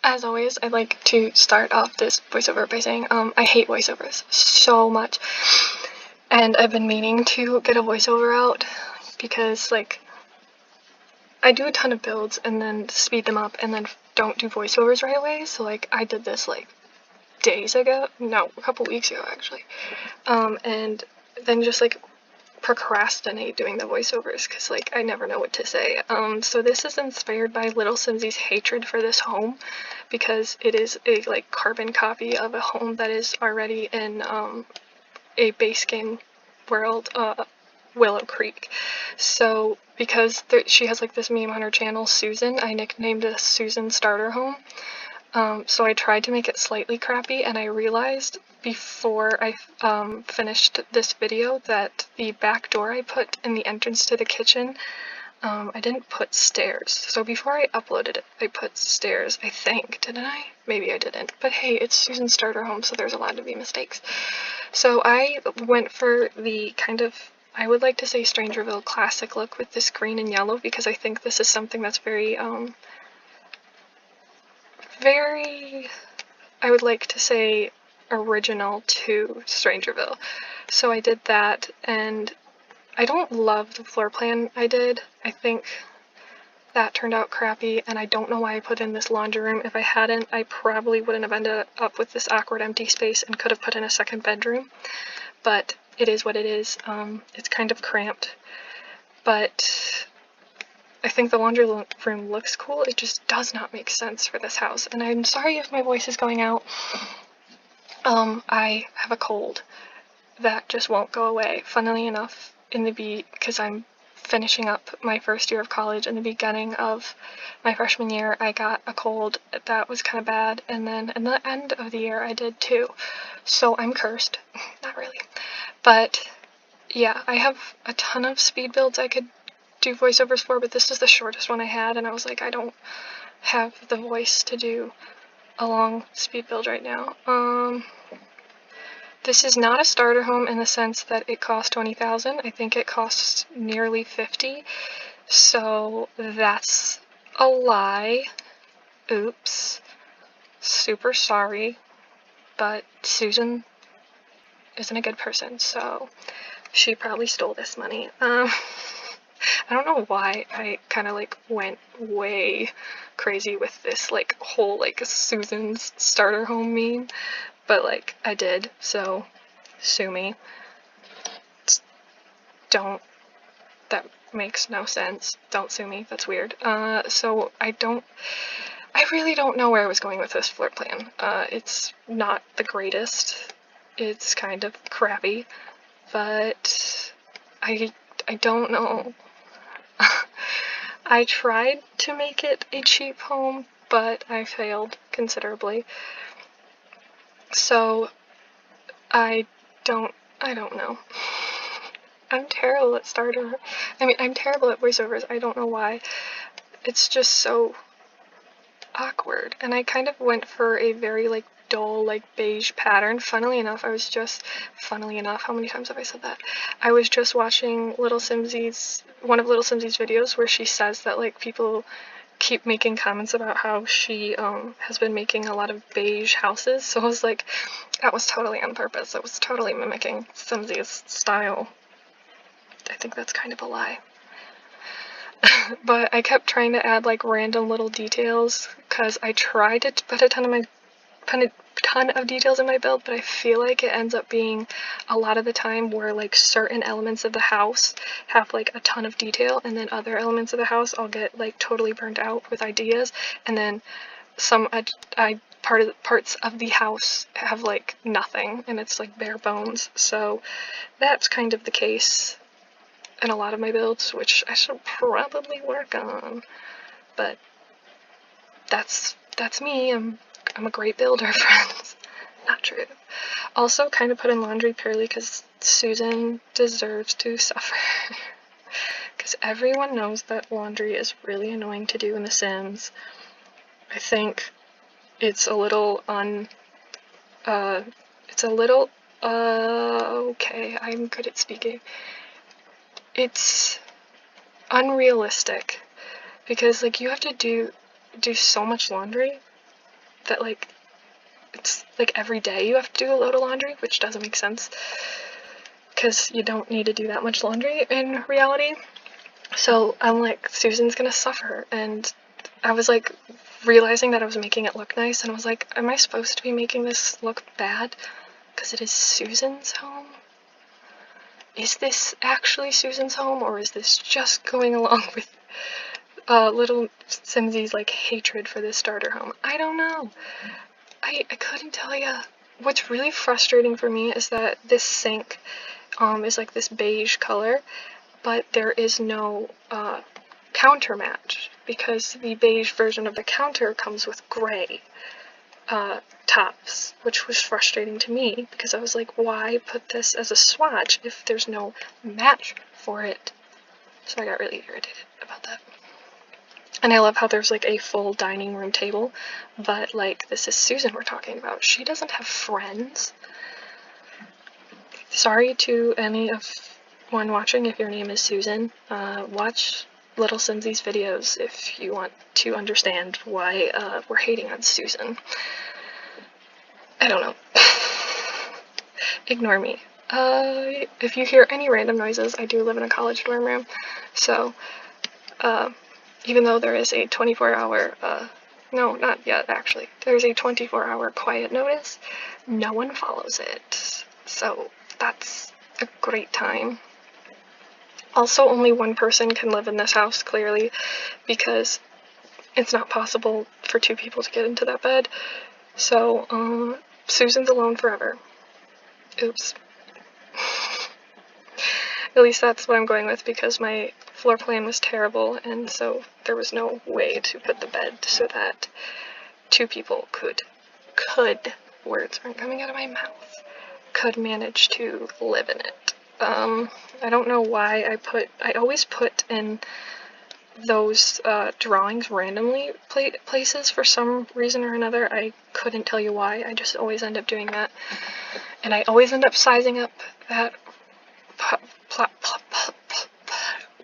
As always, I'd like to start off this voiceover by saying I hate voiceovers so much, and I've been meaning to get a voiceover out because, like, I do a ton of builds and then speed them up and then don't do voiceovers right away. So, like, I did this, like, days ago, no, a couple weeks ago, actually, and then just, like, procrastinate doing the voiceovers because, like, I never know what to say. So this is inspired by Little Simsie's hatred for this home because it is a, like, carbon copy of a home that is already in a base game world, Willow Creek. So because she has, like, this meme on her channel, Susan, I nicknamed this Susan Starter Home. So I tried to make it slightly crappy, and I realized before I finished this video that the back door I put in the entrance to the kitchen, I didn't put stairs. So before I uploaded it, I put stairs, I think. Didn't I? Maybe I didn't. But hey, it's Susan Starter Home, so there's allowed to be mistakes. So I went for the kind of, I would like to say, Strangerville classic look with this green and yellow because I think this is something that's very, I would like to say, original to Strangerville. So I did that, and I don't love the floor plan I did. I think that turned out crappy, and I don't know why I put in this laundry room. If I hadn't, I probably wouldn't have ended up with this awkward empty space and could have put in a second bedroom. But it is what it is. It's kind of cramped, but I think the laundry room looks cool. It just does not make sense for this house, and I'm sorry if my voice is going out. I have a cold that just won't go away. Funnily enough, because I'm finishing up my first year of college, in the beginning of my freshman year, I got a cold that was kind of bad, and then in the end of the year I did too. So I'm cursed. Not really. But yeah, I have a ton of speed builds I could do voiceovers for, but this is the shortest one I had, and I was like, I don't have the voice to do a long speed build right now. This is not a starter home in the sense that it costs $20,000. I think it costs nearly $50,000. So that's a lie. Oops. Super sorry. But Susan isn't a good person, so she probably stole this money. I don't know why I kind of, like, went way crazy with this, like, whole, like, Susan's starter home meme. But, like, I did, so sue me. Don't. That makes no sense. Don't sue me. That's weird. So I really don't know where I was going with this floor plan. It's not the greatest. It's kind of crappy, but I don't know. I tried to make it a cheap home, but I failed considerably. So I don't know. I'm terrible at I'm terrible at voiceovers. I don't know why. It's just so awkward. And I kind of went for a very, like, dull, like, beige pattern. Funnily enough, how many times have I said that? I was just watching one of Little Simsie's videos where she says that, like, people keep making comments about how she has been making a lot of beige houses. So I was like, that was totally on purpose. It was totally mimicking Simsie's style. I think that's kind of a lie. But I kept trying to add, like, random little details because I tried to put a ton of details in my build, but I feel like it ends up being a lot of the time where, like, certain elements of the house have, like, a ton of detail, and then other elements of the house I'll get, like, totally burnt out with ideas, and then some parts of the house have, like, nothing, and it's, like, bare bones. So that's kind of the case in a lot of my builds, which I should probably work on. But that's me. I'm a great builder, friends. Not true. Also, kind of put in laundry purely because Susan deserves to suffer. Because everyone knows that laundry is really annoying to do in The Sims. I think it's a little okay, I'm good at speaking. It's unrealistic because, like, you have to do so much laundry that like it's like every day you have to do a load of laundry, which doesn't make sense because you don't need to do that much laundry in reality. So I'm like, Susan's gonna suffer, and I was like realizing that I was making it look nice, and I was like, am I supposed to be making this look bad because it is Susan's home? Is this actually Susan's home, or is this just going along with little Simsie's like hatred for this starter home? I don't know. I couldn't tell ya. What's really frustrating for me is that this sink is like this beige color, but there is no counter match because the beige version of the counter comes with gray tops, which was frustrating to me because I was like, why put this as a swatch if there's no match for it? So I got really irritated about that. And I love how there's like a full dining room table, but like this is Susan we're talking about. She doesn't have friends. Sorry to anyone watching if your name is Susan. Watch Little Simsie's videos if you want to understand why we're hating on Susan. I don't know. Ignore me. If you hear any random noises, I do live in a college dorm room, so even though there is a 24-hour, no, not yet actually, there's a 24-hour quiet notice, no one follows it, so that's a great time. Also, only one person can live in this house, clearly, because it's not possible for two people to get into that bed, so, Susan's alone forever. Oops. At least that's what I'm going with because my floor plan was terrible, and so there was no way to put the bed so that two people could, words aren't coming out of my mouth, could manage to live in it. I don't know why I always put in those drawings randomly places for some reason or another. I couldn't tell you why, I just always end up doing that. And I always end up sizing up that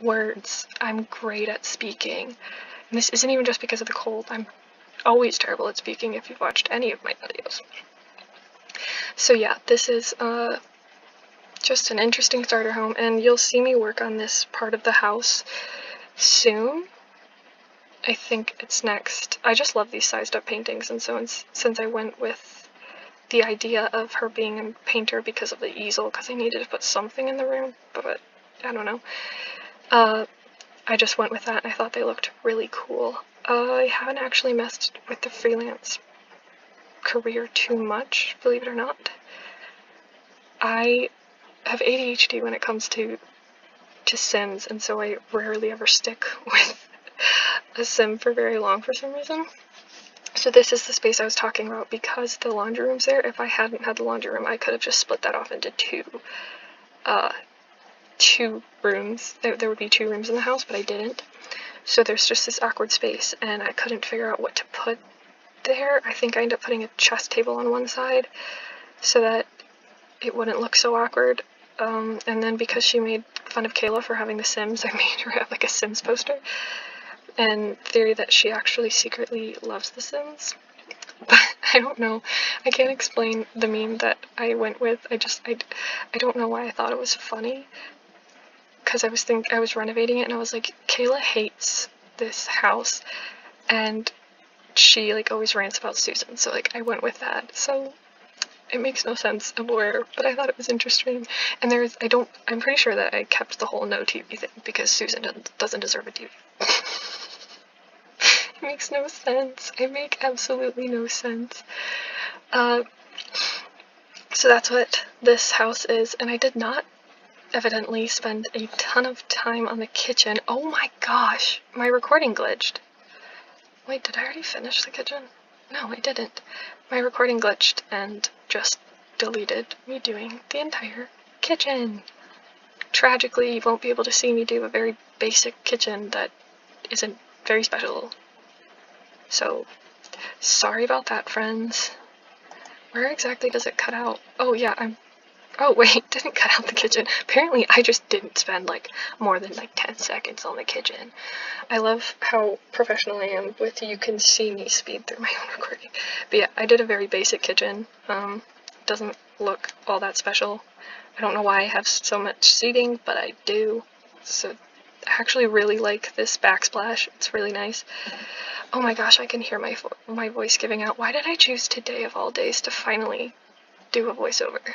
words. I'm great at speaking. And this isn't even just because of the cold. I'm always terrible at speaking if you've watched any of my videos. So yeah, this is just an interesting starter home, and you'll see me work on this part of the house soon. I think it's next. I just love these sized up paintings, and so since I went with the idea of her being a painter because of the easel, because I needed to put something in the room, but I don't know. I just went with that, and I thought they looked really cool. I haven't actually messed with the freelance career too much, believe it or not. I have ADHD when it comes to Sims, and so I rarely ever stick with a Sim for very long for some reason. So this is the space I was talking about because the laundry room's there. If I hadn't had the laundry room, I could have just split that off into two rooms. There would be 2 rooms in the house, but I didn't. So there's just this awkward space, and I couldn't figure out what to put there. I think I ended up putting a chess table on one side so that it wouldn't look so awkward. And then because she made fun of Kayla for having the Sims, I made her have like a Sims poster. And theory that she actually secretly loves the Sims. But I don't know. I can't explain the meme that I went with. I don't know why I thought it was funny. Because I was renovating it and I was like, Kayla hates this house and she like always rants about Susan. So like I went with that. So it makes no sense of where, but I thought it was interesting. And I'm pretty sure that I kept the whole no TV thing because Susan doesn't deserve a TV. It makes no sense. I make absolutely no sense. So that's what this house is, and I did not evidently spend a ton of time on the kitchen. Oh my gosh, my recording glitched. Wait, did I already finish the kitchen? No, I didn't. My recording glitched and just deleted me doing the entire kitchen. Tragically, you won't be able to see me do a very basic kitchen that isn't very special. So, sorry about that, friends. Where exactly does it cut out? Oh yeah, Oh wait, didn't cut out the kitchen. Apparently I just didn't spend like more than like 10 seconds on the kitchen. I love how professional I am with you can see me speed through my own recording. But yeah, I did a very basic kitchen. Doesn't look all that special. I don't know why I have so much seating, but I do. So I actually really like this backsplash. It's really nice. Oh my gosh, I can hear my voice giving out. Why did I choose today of all days to finally do a voiceover?